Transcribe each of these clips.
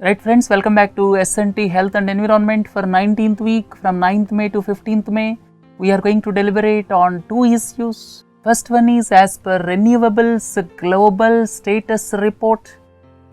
Right friends, welcome back to S&T Health and Environment for 19th week from 9th May to 15th May. We are going to deliberate on two issues. First one is as per Renewables Global Status Report.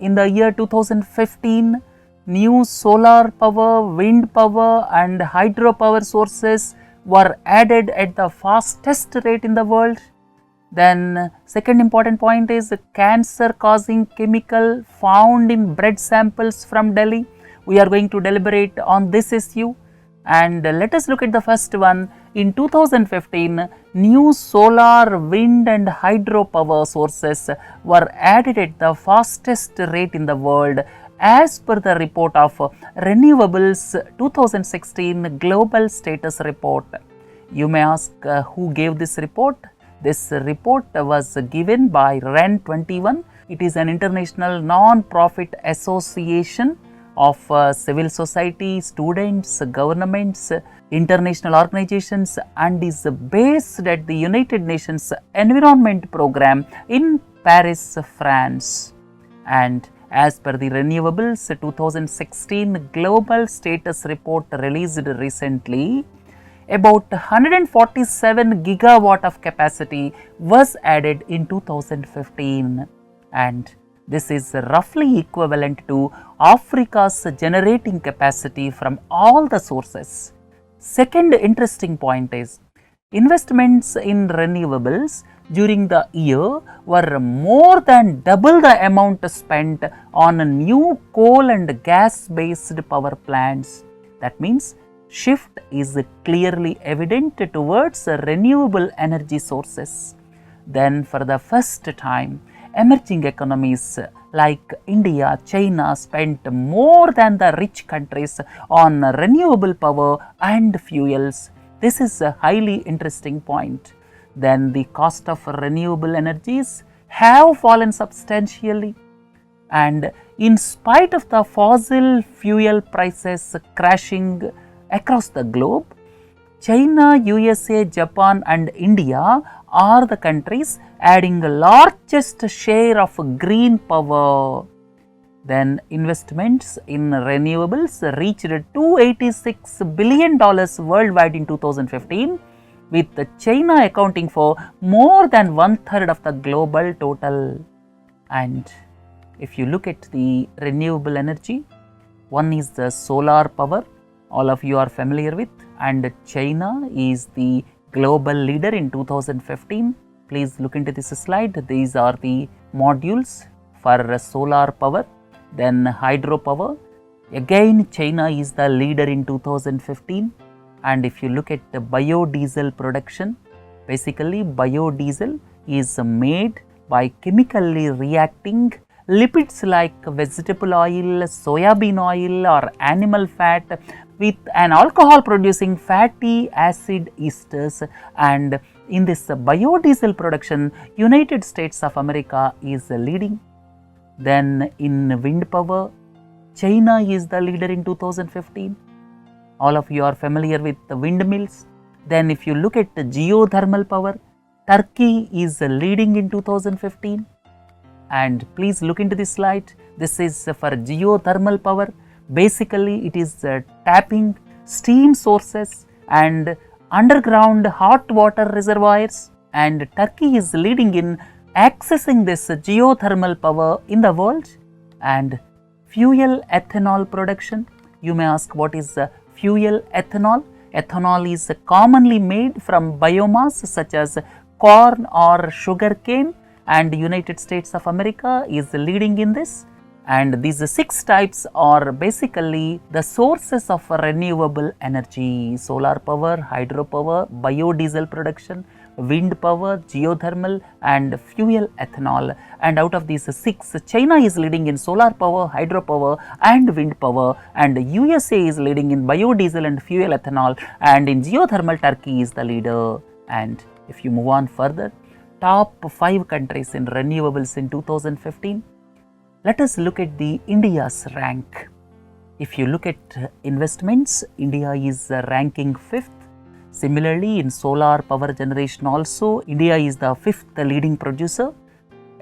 In the year 2015, new solar power, wind power and hydropower sources were added at the fastest rate in the world. Then second important point is cancer causing chemical found in bread samples from Delhi. We are going to deliberate on this issue and let us look at the first one. In 2015, new solar, wind and hydropower sources were added at the fastest rate in the world as per the report of Renewables 2016 Global Status Report. You may ask who gave this report? This report was given by REN21. It is an international non-profit association of civil society, students, governments, international organizations and is based at the United Nations Environment Program in Paris, France. And as per the Renewables 2016 Global Status Report released recently, about 147 gigawatt of capacity was added in 2015 and this is roughly equivalent to Africa's generating capacity from all the sources. Second interesting point is investments in renewables during the year were more than double the amount spent on new coal and gas based power plants. That means shift is clearly evident towards renewable energy sources. Then for the first time, emerging economies like India, China spent more than the rich countries on renewable power and fuels. This is a highly interesting point. Then the cost of renewable energies have fallen substantially. And in spite of the fossil fuel prices crashing across the globe, China, USA, Japan and India are the countries adding the largest share of green power. Then investments in renewables reached $286 billion worldwide in 2015, with China accounting for more than 1/3 of the global total. And if you look at the renewable energy, one is the solar power, all of you are familiar with, and China is the global leader in 2015. Please look into this slide. These are the modules for solar power. Then hydropower, again China is the leader in 2015. And if you look at the biodiesel production, basically biodiesel is made by chemically reacting lipids like vegetable oil, soybean oil or animal fat with an alcohol producing fatty acid esters, and in this biodiesel production United States of America is leading. Then in wind power, China is the leader in 2015. All of you are familiar with the windmills. Then if you look at the geothermal power, Turkey is leading in 2015. And please look into this slide. This is for geothermal power. Basically it is tapping steam sources and underground hot water reservoirs, and Turkey is leading in accessing this geothermal power in the world. And fuel ethanol production, you may ask what is fuel ethanol? Ethanol is commonly made from biomass such as corn or sugarcane, and United States of America is leading in this. And these 6 types are basically the sources of renewable energy: solar power, hydropower, biodiesel production, wind power, geothermal and fuel ethanol. And out of these 6, China is leading in solar power, hydropower and wind power, and USA is leading in biodiesel and fuel ethanol, and in geothermal Turkey is the leader. And if you move on further, top 5 countries in renewables in 2015. Let us look at the India's rank. If you look at investments, India is ranking 5th. Similarly, in solar power generation also, India is the 5th leading producer.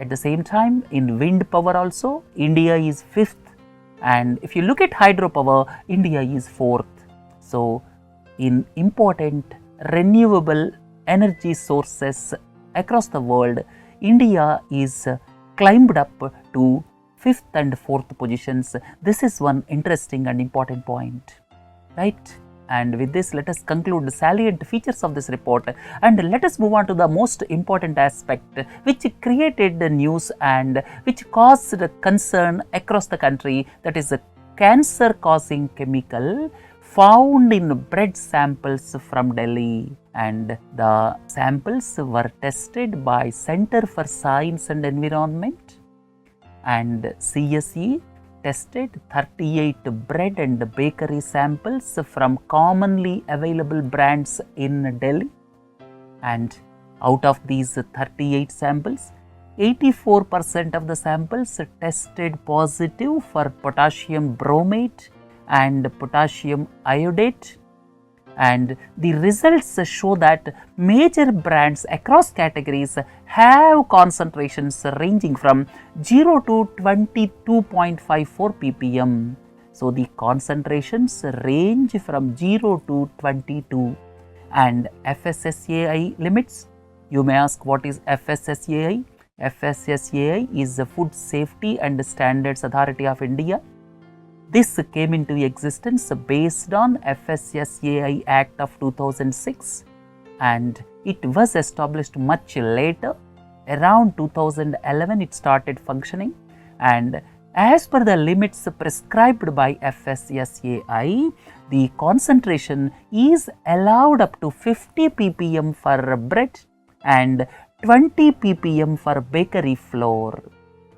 At the same time, in wind power also, India is 5th And if you look at hydropower, India is fourth. So, in important renewable energy sources across the world, India is climbed up to 5th and 4th positions. This is one interesting and important point, right? And with this, let us conclude the salient features of this report, and let us move on to the most important aspect which created the news and which caused concern across the country, that is a cancer causing chemical found in bread samples from Delhi. And the samples were tested by Center for Science and Environment, and CSE tested 38 bread and bakery samples from commonly available brands in Delhi. And out of these 38 samples, 84% of the samples tested positive for potassium bromate and potassium iodate. And the results show that major brands across categories have concentrations ranging from 0 to 22.54 ppm. So, the concentrations range from 0 to 22. And FSSAI limits, you may ask what is FSSAI? FSSAI is the Food Safety and Standards Authority of India. This came into existence based on FSSAI Act of 2006, and it was established much later. Around 2011 it started functioning, and as per the limits prescribed by FSSAI, the concentration is allowed up to 50 ppm for bread and 20 ppm for bakery flour,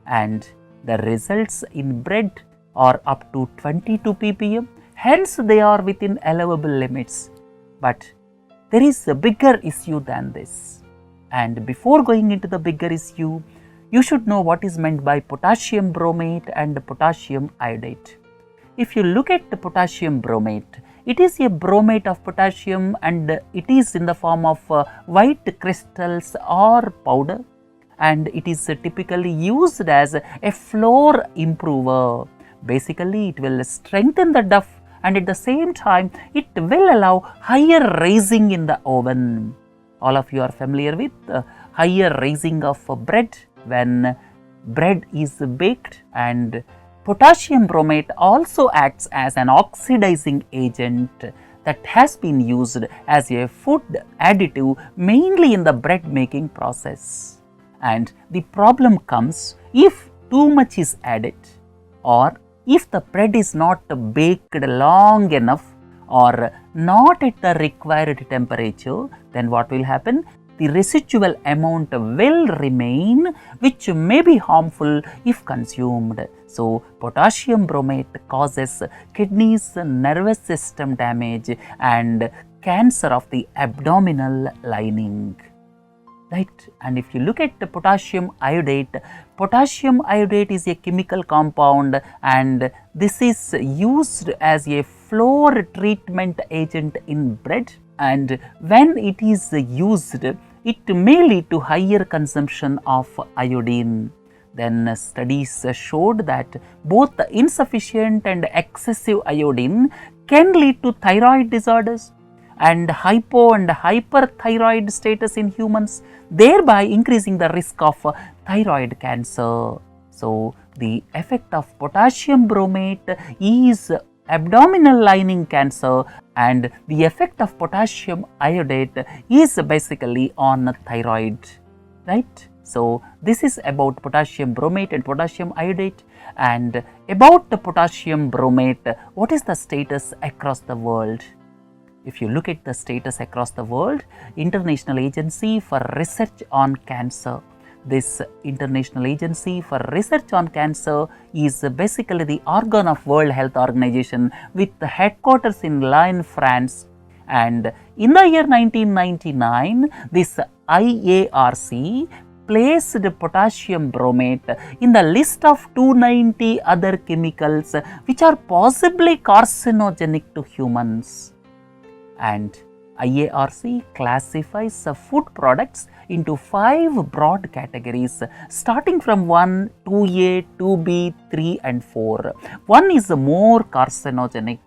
and the results in bread are up to 22 ppm, hence they are within allowable limits. But there is a bigger issue than this, and before going into the bigger issue, you should know what is meant by potassium bromate and potassium iodate. If you look at the potassium bromate, it is a bromate of potassium and it is in the form of white crystals or powder, and it is typically used as a flour improver. Basically, it will strengthen the dough and at the same time, it will allow higher raising in the oven. All of you are familiar with higher raising of bread when bread is baked, and potassium bromate also acts as an oxidizing agent that has been used as a food additive mainly in the bread making process. And the problem comes if too much is added, or if the bread is not baked long enough or not at the required temperature, then what will happen? The residual amount will remain, which may be harmful if consumed. So, potassium bromate causes kidneys, nervous system damage and cancer of the abdominal lining. Right? And if you look at the potassium iodate is a chemical compound, and this is used as a flour treatment agent in bread, and when it is used, it may lead to higher consumption of iodine. Then studies showed that both insufficient and excessive iodine can lead to thyroid disorders and hypo and hyperthyroid status in humans, thereby increasing the risk of thyroid cancer. So, the effect of potassium bromate is abdominal lining cancer, and the effect of potassium iodate is basically on thyroid, right? So, this is about potassium bromate and potassium iodate. And about the potassium bromate, what is the status across the world? If you look at the status across the world, International Agency for Research on Cancer. This International Agency for Research on Cancer is basically the organ of World Health Organization with the headquarters in Lyon, France. And in the year 1999, this IARC placed potassium bromate in the list of 290 other chemicals which are possibly carcinogenic to humans. And IARC classifies food products into 5 broad categories starting from 1, 2A, 2B, 3 and 4. 1 is more carcinogenic,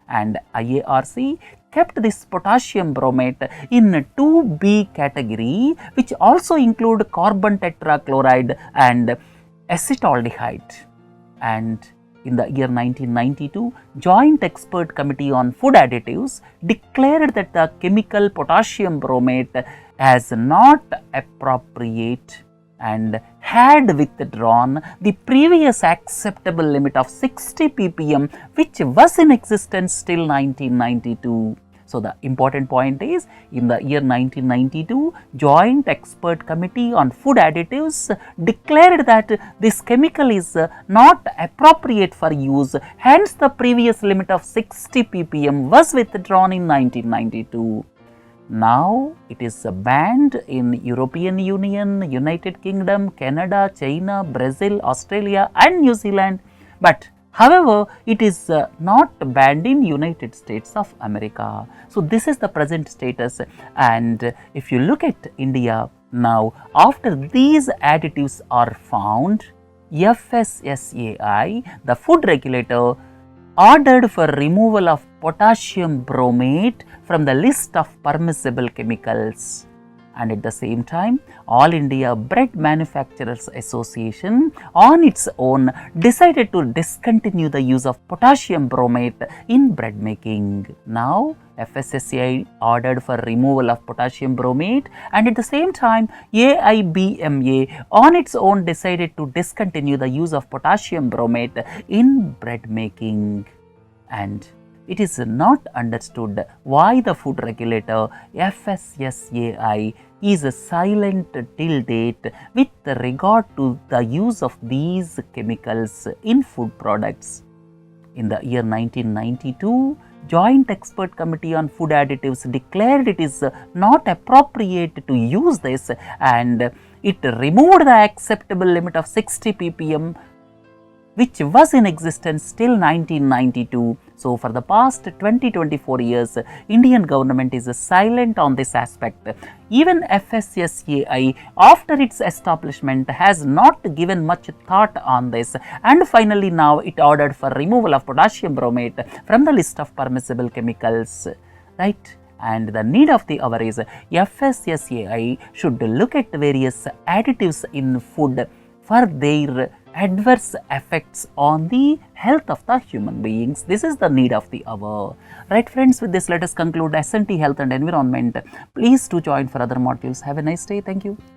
and IARC kept this potassium bromate in 2B category, which also include carbon tetrachloride and acetaldehyde. And in the year 1992, Joint Expert Committee on Food Additives declared that the chemical potassium bromate as not appropriate and had withdrawn the previous acceptable limit of 60 ppm, which was in existence till 1992. So, the important point is, in the year 1992, Joint Expert Committee on Food Additives declared that this chemical is not appropriate for use, hence the previous limit of 60 ppm was withdrawn in 1992. Now, it is banned in European Union, United Kingdom, Canada, China, Brazil, Australia and New Zealand, but however, it is not banned in United States of America. So, this is the present status, and if you look at India now, after these additives are found, FSSAI, the food regulator, ordered for removal of potassium bromate from the list of permissible chemicals. And at the same time, All India Bread Manufacturers Association on its own decided to discontinue the use of potassium bromate in bread making. Now, FSSAI ordered for removal of potassium bromate, and at the same time, AIBMA on its own decided to discontinue the use of potassium bromate in bread making. And it is not understood why the food regulator FSSAI is silent till date with regard to the use of these chemicals in food products. In the year 1992, Joint Expert Committee on Food Additives declared it is not appropriate to use this, and it removed the acceptable limit of 60 ppm, which was in existence till 1992. So, for the past 20-24 years, Indian government is silent on this aspect. Even FSSAI, after its establishment, has not given much thought on this, and finally now it ordered for removal of potassium bromate from the list of permissible chemicals, right? And the need of the hour is FSSAI should look at various additives in food for their adverse effects on the health of the human beings. This is the need of the hour. Right friends, with this let us conclude S&T Health and Environment. Please do join for other modules. Have a nice day. Thank you.